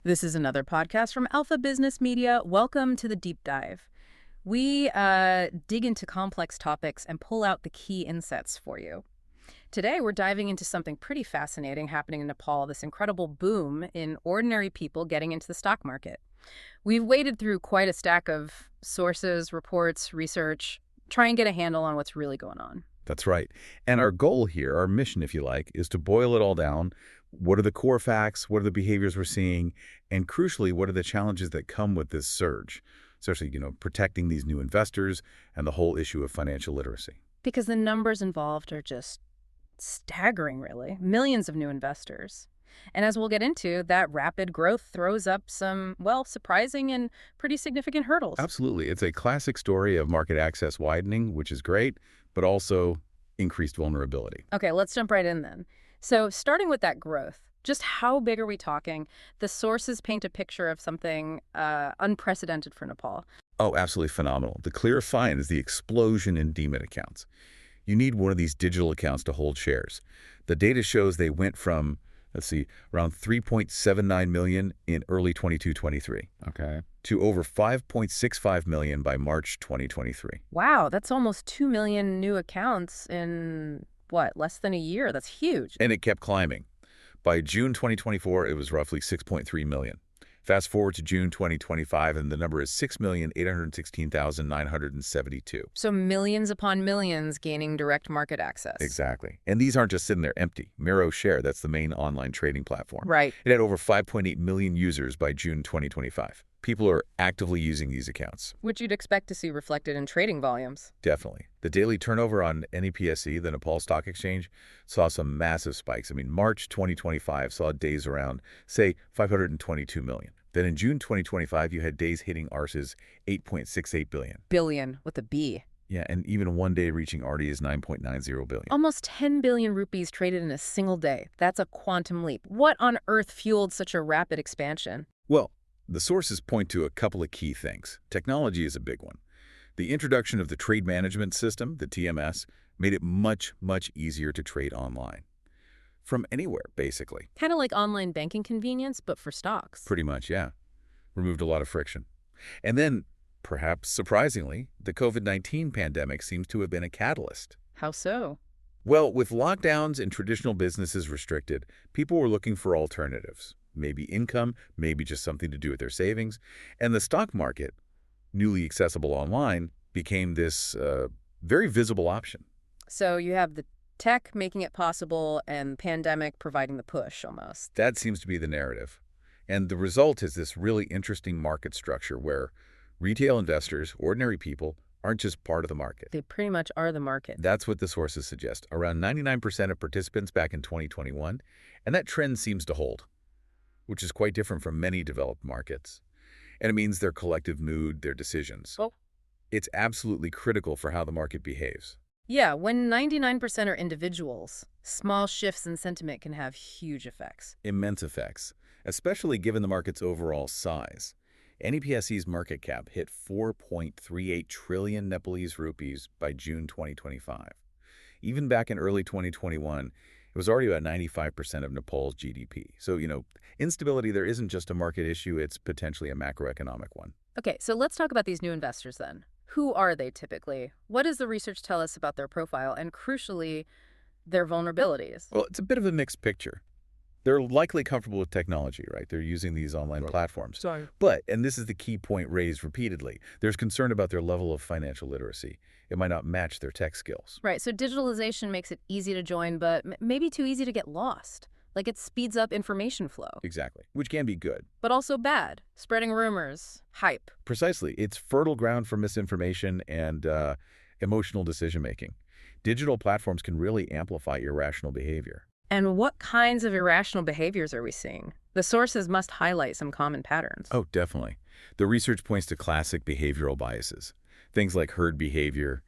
This is another podcast from Alpha Business Media. Welcome to the Deep Dive. We dig into complex topics and pull out the key insights for you. Today, we're diving into something pretty fascinating happening in Nepal, this incredible boom in ordinary people getting into the stock market. We've waded through quite a stack of sources, reports, research, try and get a handle on what's really going on. That's right. And our goal here, our mission, if you like, is to boil it all down. What are the core facts? What are the behaviors we're seeing? And crucially, what are the challenges that come with this surge? Especially, protecting these new investors and the whole issue of financial literacy. Because the numbers involved are just staggering, really. Millions of new investors. And as we'll get into, that rapid growth throws up some, well, surprising and pretty significant hurdles. Absolutely. It's a classic story of market access widening, which is great, but also increased vulnerability. Okay, let's jump right in then. So starting with that growth, just how big are we talking? The sources paint a picture of something unprecedented for Nepal. Oh, absolutely phenomenal. The clear find is the explosion in demon accounts. You need one of these digital accounts to hold shares. The data shows they went from, around 3.79 million in early 22-23. Okay. To over 5.65 million by March 2023. Wow, that's almost 2 million new accounts in, what, less than a year? That's huge. And it kept climbing. By June 2024, it was roughly 6.3 million. Fast forward to June 2025, and the number is 6,816,972. So millions upon millions gaining direct market access. Exactly. And these aren't just sitting there empty. Miro Share, that's the main online trading platform. Right. It had over 5.8 million users by June 2025. People are actively using these accounts. Which you'd expect to see reflected in trading volumes. Definitely. The daily turnover on NEPSE, the Nepal Stock Exchange, saw some massive spikes. March 2025 saw days around, say, 522 million. Then in June 2025, you had days hitting ARS's 8.68 billion. Billion with a B. Yeah, and even one day reaching RD's 9.90 billion. Almost 10 billion rupees traded in a single day. That's a quantum leap. What on earth fueled such a rapid expansion? Well, the sources point to a couple of key things. Technology is a big one. The introduction of the trade management system, the TMS, made it much, much easier to trade online. From anywhere, basically. Kind of like online banking convenience, but for stocks. Pretty much, yeah. Removed a lot of friction. And then, perhaps surprisingly, the COVID-19 pandemic seems to have been a catalyst. How so? Well, with lockdowns and traditional businesses restricted, people were looking for alternatives. Maybe income, maybe just something to do with their savings. And the stock market, newly accessible online, became this very visible option. So you have the tech making it possible and pandemic providing the push almost. That seems to be the narrative. And the result is this really interesting market structure where retail investors, ordinary people, aren't just part of the market. They pretty much are the market. That's what the sources suggest. Around 99% of participants back in 2021, and that trend seems to hold, which is quite different from many developed markets. And it means their collective mood, their decisions. Oh. It's absolutely critical for how the market behaves. Yeah, when 99% are individuals, small shifts in sentiment can have huge effects. Immense effects, especially given the market's overall size. NEPSE's market cap hit 4.38 trillion Nepalese rupees by June 2025. Even back in early 2021, it was already about 95% of Nepal's GDP. So, instability there isn't just a market issue, it's potentially a macroeconomic one. Okay, so let's talk about these new investors then. Who are they typically? What does the research tell us about their profile and, crucially, their vulnerabilities? Well, it's a bit of a mixed picture. They're likely comfortable with technology, right? They're using these online platforms. But, and this is the key point raised repeatedly, there's concern about their level of financial literacy. It might not match their tech skills. Right, so digitalization makes it easy to join, but maybe too easy to get lost. Like it speeds up information flow. Exactly, which can be good. But also bad, spreading rumors, hype. Precisely. It's fertile ground for misinformation and emotional decision-making. Digital platforms can really amplify irrational behavior. And what kinds of irrational behaviors are we seeing? The sources must highlight some common patterns. Oh, definitely. The research points to classic behavioral biases. Things like herd behavior,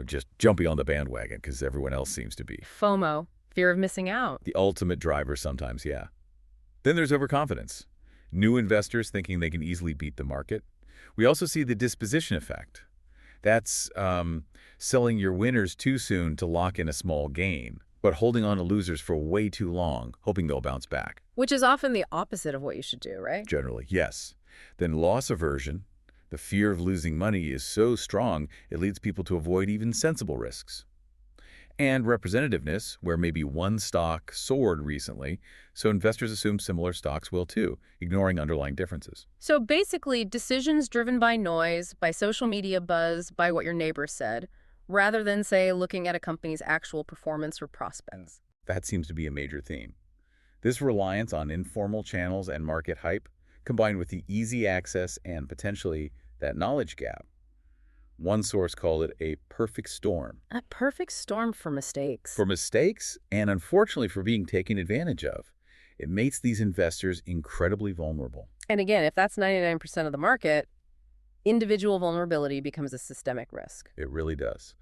just jumping on the bandwagon because everyone else seems to be. FOMO, fear of missing out. The ultimate driver sometimes, yeah. Then there's overconfidence. New investors thinking they can easily beat the market. We also see the disposition effect. That's selling your winners too soon to lock in a small gain, but holding on to losers for way too long, hoping they'll bounce back. Which is often the opposite of what you should do, right? Generally, yes. Then loss aversion, the fear of losing money is so strong it leads people to avoid even sensible risks. And representativeness, where maybe one stock soared recently, so investors assume similar stocks will too, ignoring underlying differences. So basically, decisions driven by noise, by social media buzz, by what your neighbor said, rather than, say, looking at a company's actual performance or prospects. That seems to be a major theme. This reliance on informal channels and market hype, combined with the easy access and potentially that knowledge gap. One source called it a perfect storm. A perfect storm for mistakes. For mistakes and unfortunately for being taken advantage of. It makes these investors incredibly vulnerable. And again, if that's 99% of the market, individual vulnerability becomes a systemic risk. It really does.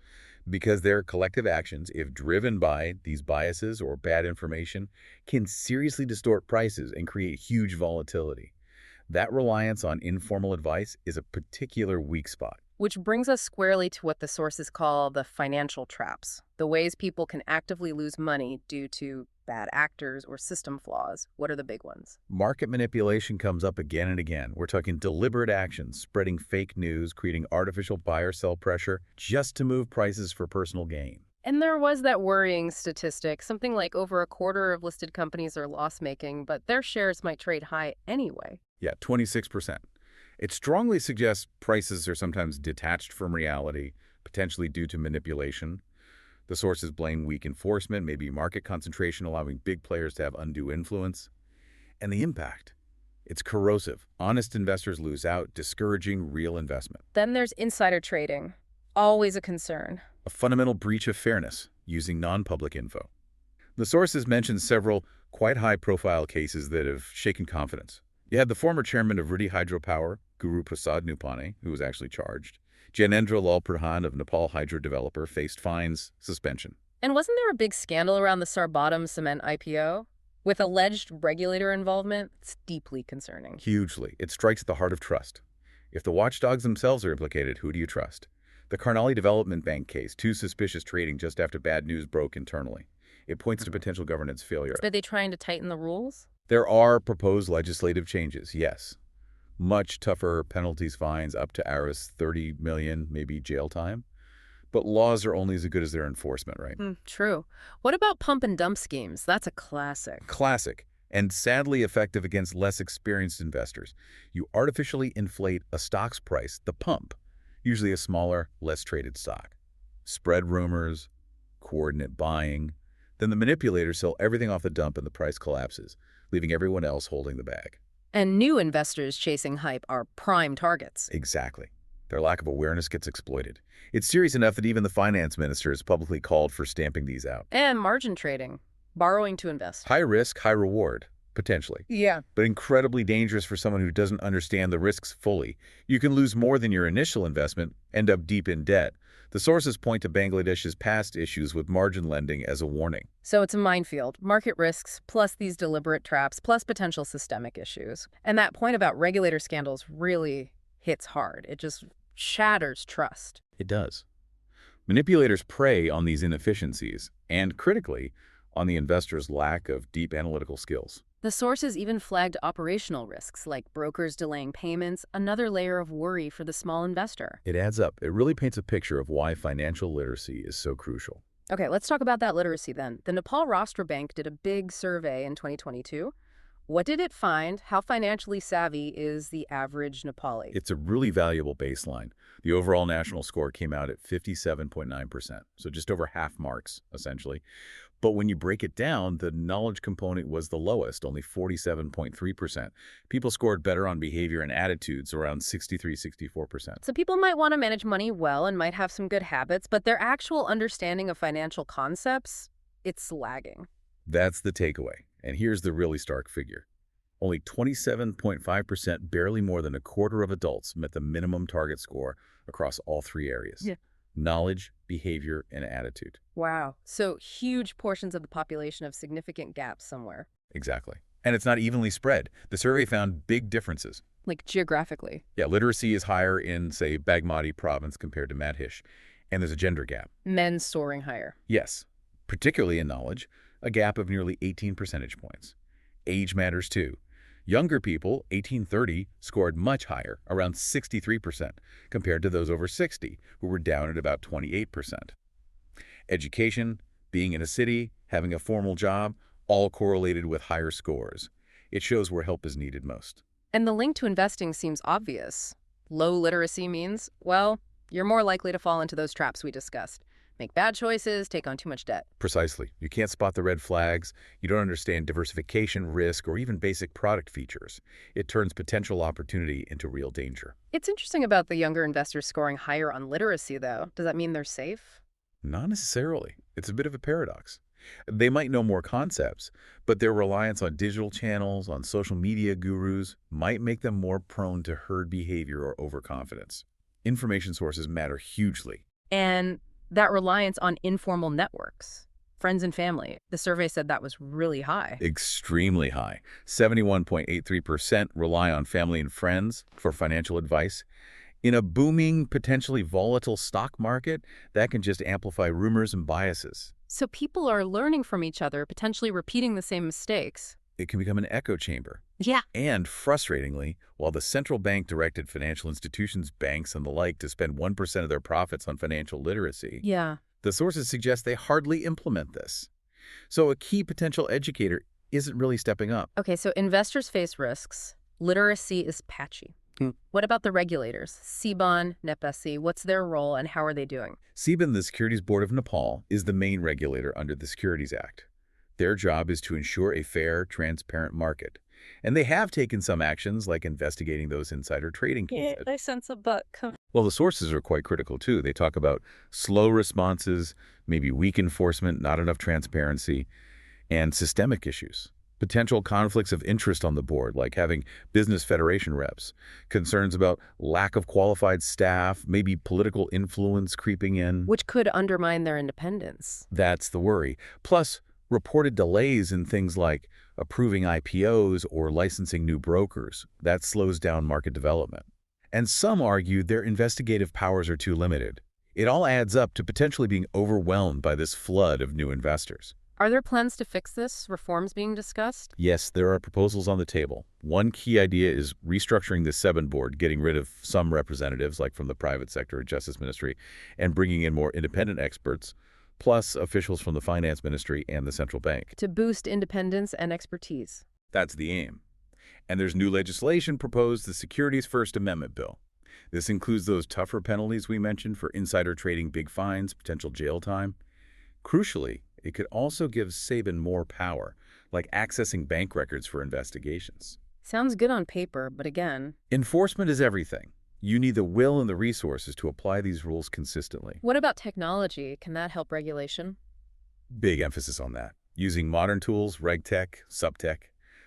Because their collective actions, if driven by these biases or bad information, can seriously distort prices and create huge volatility. That reliance on informal advice is a particular weak spot. Which brings us squarely to what the sources call the financial traps, the ways people can actively lose money due to bad actors or system flaws. What are the big ones? Market manipulation comes up again and again. We're talking deliberate actions, spreading fake news, creating artificial buy-or-sell pressure just to move prices for personal gain. And there was that worrying statistic, something like over a quarter of listed companies are loss-making, but their shares might trade high anyway. Yeah, 26%. It strongly suggests prices are sometimes detached from reality, potentially due to manipulation. The sources blame weak enforcement, maybe market concentration allowing big players to have undue influence. And the impact? It's corrosive. Honest investors lose out, discouraging real investment. Then there's insider trading, always a concern. A fundamental breach of fairness, using non-public info. The sources mention several quite high-profile cases that have shaken confidence. You had the former chairman of Riddhi Hydropower, Guru Prasad Nupane, who was actually charged. Janendra Lal Pradhan of Nepal Hydro Developer faced fines, suspension. And wasn't there a big scandal around the Sarbottom cement IPO? With alleged regulator involvement? It's deeply concerning. Hugely. It strikes at the heart of trust. If the watchdogs themselves are implicated, who do you trust? The Karnali Development Bank case, too suspicious trading just after bad news broke internally. It points to potential governance failure. Are they trying to tighten the rules? There are proposed legislative changes, yes. Much tougher penalties, fines, up to Rs 30 million, maybe jail time. But laws are only as good as their enforcement, right? True. What about pump and dump schemes? That's a classic. Classic, and sadly effective against less experienced investors. You artificially inflate a stock's price, the pump, usually a smaller, less traded stock. Spread rumors, coordinate buying. Then the manipulators sell everything off the dump and the price collapses, leaving everyone else holding the bag. And new investors chasing hype are prime targets. Exactly. Their lack of awareness gets exploited. It's serious enough that even the finance minister has publicly called for stamping these out. And margin trading, borrowing to invest. High risk, high reward, potentially. Yeah. But incredibly dangerous for someone who doesn't understand the risks fully. You can lose more than your initial investment, end up deep in debt. The sources point to Bangladesh's past issues with margin lending as a warning. So it's a minefield. Market risks, plus these deliberate traps, plus potential systemic issues. And that point about regulator scandals really hits hard. It just shatters trust. It does. Manipulators prey on these inefficiencies, and critically, on the investor's lack of deep analytical skills. The sources even flagged operational risks, like brokers delaying payments, another layer of worry for the small investor. It adds up. It really paints a picture of why financial literacy is so crucial. Okay, let's talk about that literacy then. The Nepal Rashtra Bank did a big survey in 2022. What did it find? How financially savvy is the average Nepali? It's a really valuable baseline. The overall national score came out at 57.9%, so just over half marks, essentially. But when you break it down, the knowledge component was the lowest, only 47.3%. People scored better on behavior and attitudes, around 63-64%. So people might want to manage money well and might have some good habits, but their actual understanding of financial concepts, it's lagging. That's the takeaway. And here's the really stark figure. Only 27.5%, barely more than a quarter of adults, met the minimum target score across all three areas. Yeah. Knowledge, behavior, and attitude. Wow. So huge portions of the population have significant gaps somewhere. Exactly. And it's not evenly spread. The survey found big differences. Like geographically. Yeah, literacy is higher in, say, Bagmati province compared to Madhish. And there's a gender gap. Men soaring higher. Yes, particularly in knowledge, a gap of nearly 18 percentage points. Age matters too. Younger people, 18-30, scored much higher, around 63%, compared to those over 60, who were down at about 28%. Education, being in a city, having a formal job, all correlated with higher scores. It shows where help is needed most. And the link to investing seems obvious. Low literacy means, well, you're more likely to fall into those traps we discussed. Make bad choices, take on too much debt. Precisely. You can't spot the red flags, you don't understand diversification, risk, or even basic product features. It turns potential opportunity into real danger. It's interesting about the younger investors scoring higher on literacy, though. Does that mean they're safe? Not necessarily. It's a bit of a paradox. They might know more concepts, but their reliance on digital channels, on social media gurus, might make them more prone to herd behavior or overconfidence. Information sources matter hugely. And that reliance on informal networks, friends and family, the survey said that was really high. Extremely high. 71.83% rely on family and friends for financial advice. In a booming, potentially volatile stock market, that can just amplify rumors and biases. So people are learning from each other, potentially repeating the same mistakes. It can become an echo chamber. Yeah. And frustratingly, while the central bank directed financial institutions, banks, and the like to spend 1% of their profits on financial literacy, Yeah. the sources suggest they hardly implement this. So a key potential educator isn't really stepping up. Okay, so investors face risks. Literacy is patchy. What about the regulators? CBON, NEPSE, what's their role and how are they doing? SEBIN, the Securities Board of Nepal, is the main regulator under the Securities Act. Their job is to ensure a fair, transparent market. And they have taken some actions, like investigating those insider trading cases. I sense a but. Well, the sources are quite critical, too. They talk about slow responses, maybe weak enforcement, not enough transparency, and systemic issues. Potential conflicts of interest on the board, like having business federation reps, concerns about lack of qualified staff, maybe political influence creeping in. Which could undermine their independence. That's the worry. Plus, reported delays in things like approving IPOs or licensing new brokers. That slows down market development. And some argue their investigative powers are too limited. It all adds up to potentially being overwhelmed by this flood of new investors. Are there plans to fix this? Reforms being discussed? Yes, there are proposals on the table. One key idea is restructuring the SEBIN board, getting rid of some representatives, like from the private sector or Justice Ministry, and bringing in more independent experts, plus officials from the Finance Ministry and the central bank. To boost independence and expertise. That's the aim. And there's new legislation proposed, the Securities First Amendment bill. This includes those tougher penalties we mentioned for insider trading, big fines, potential jail time. Crucially, it could also give SEBIN more power, like accessing bank records for investigations. Sounds good on paper, but again... Enforcement is everything. You need the will and the resources to apply these rules consistently. What about technology? Can that help regulation? Big emphasis on that. Using modern tools, RegTech, SupTech,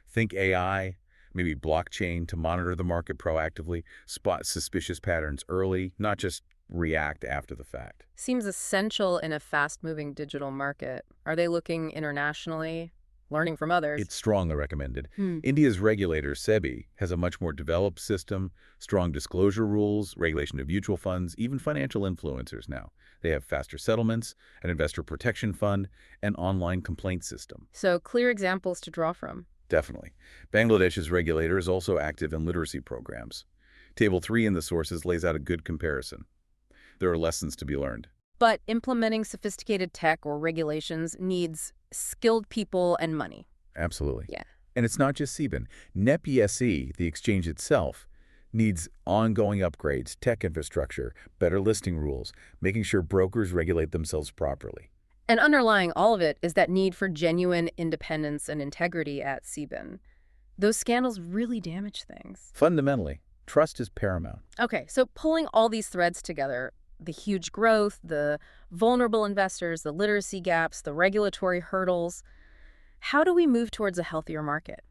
think AI, maybe blockchain to monitor the market proactively, spot suspicious patterns early, not just react after the fact. Seems essential in a fast-moving digital market. Are they looking internationally, learning from others? It's strongly recommended. India's regulator, SEBI, has a much more developed system, strong disclosure rules, regulation of mutual funds, even financial influencers now. They have faster settlements, an investor protection fund, an online complaint system. So clear examples to draw from. Definitely. Bangladesh's regulator is also active in literacy programs. Table 3 in the sources lays out a good comparison. There are lessons to be learned. But implementing sophisticated tech or regulations needs skilled people and money. Absolutely. Yeah. And it's not just SEBIN. NEPSE, the exchange itself, needs ongoing upgrades, tech infrastructure, better listing rules, making sure brokers regulate themselves properly. And underlying all of it is that need for genuine independence and integrity at SEBIN. Those scandals really damage things. Fundamentally, trust is paramount. Okay, so pulling all these threads together, the huge growth, the vulnerable investors, the literacy gaps, the regulatory hurdles, how do we move towards a healthier market?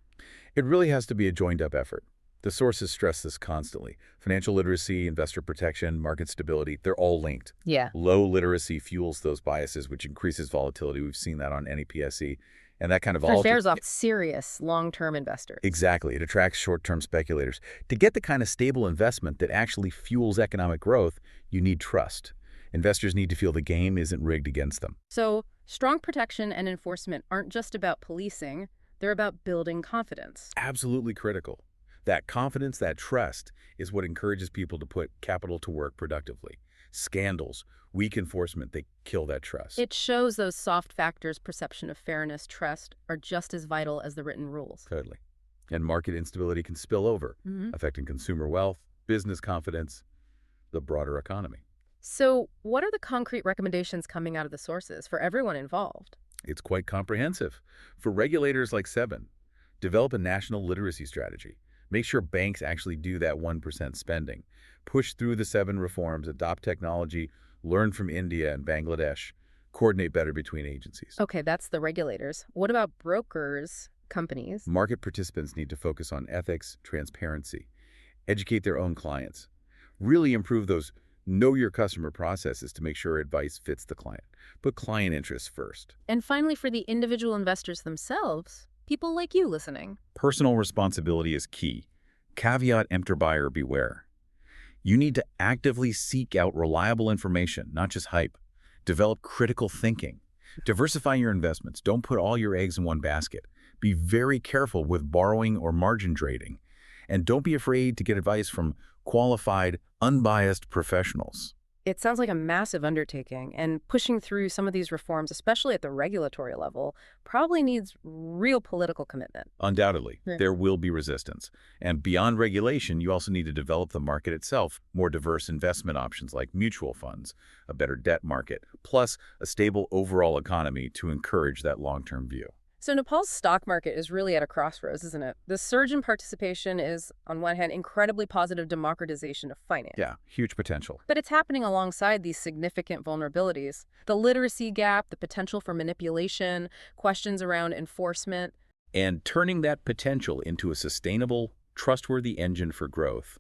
It really has to be a joined-up effort. The sources stress this constantly. Financial literacy, investor protection, market stability, they're all linked. Yeah. Low literacy fuels those biases, which increases volatility. We've seen that on NEPSE. And that kind of volatility Fares off serious long-term investors. Exactly. It attracts short-term speculators. To get the kind of stable investment that actually fuels economic growth, you need trust. Investors need to feel the game isn't rigged against them. So strong protection and enforcement aren't just about policing. They're about building confidence. Absolutely critical. That confidence, that trust, is what encourages people to put capital to work productively. Scandals, weak enforcement, they kill that trust. It shows those soft factors, perception of fairness, trust, are just as vital as the written rules. Totally. And market instability can spill over, Mhm. affecting consumer wealth, business confidence, the broader economy. So, what are the concrete recommendations coming out of the sources for everyone involved? It's quite comprehensive. For regulators like SEBIN, develop a national literacy strategy. Make sure banks actually do that 1% spending. Push through the 7 reforms, adopt technology, learn from India and Bangladesh, coordinate better between agencies. Okay, that's the regulators. What about brokers, companies? Market participants need to focus on ethics, transparency, educate their own clients, really improve those know your customer processes to make sure advice fits the client. Put client interests first. And finally, for the individual investors themselves, people like you listening. Personal responsibility is key. Caveat emptor buyer beware. You need to actively seek out reliable information, not just hype. Develop critical thinking. Diversify your investments. Don't put all your eggs in one basket. Be very careful with borrowing or margin trading. And don't be afraid to get advice from qualified, unbiased professionals. It sounds like a massive undertaking, and pushing through some of these reforms, especially at the regulatory level, probably needs real political commitment. Undoubtedly, Yeah. there will be resistance. And beyond regulation, you also need to develop the market itself, more diverse investment options like mutual funds, a better debt market, plus a stable overall economy to encourage that long-term view. So Nepal's stock market is really at a crossroads, isn't it? The surge in participation is, on one hand, incredibly positive democratization of finance. Yeah, huge potential. But it's happening alongside these significant vulnerabilities. The literacy gap, the potential for manipulation, questions around enforcement. And turning that potential into a sustainable, trustworthy engine for growth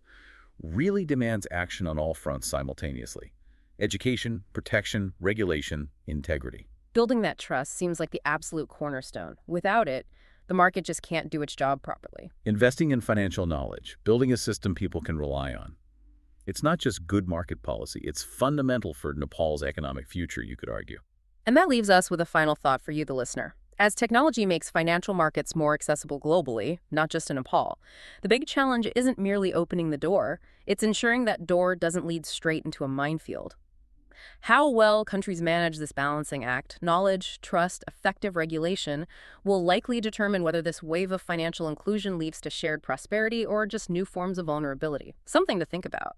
really demands action on all fronts simultaneously. Education, protection, regulation, integrity. Building that trust seems like the absolute cornerstone. Without it, the market just can't do its job properly. Investing in financial knowledge, building a system people can rely on. It's not just good market policy, it's fundamental for Nepal's economic future, you could argue. And that leaves us with a final thought for you, the listener. As technology makes financial markets more accessible globally, not just in Nepal, the big challenge isn't merely opening the door, it's ensuring that door doesn't lead straight into a minefield. How well countries manage this balancing act, knowledge, trust, effective regulation, will likely determine whether this wave of financial inclusion leads to shared prosperity or just new forms of vulnerability. Something to think about.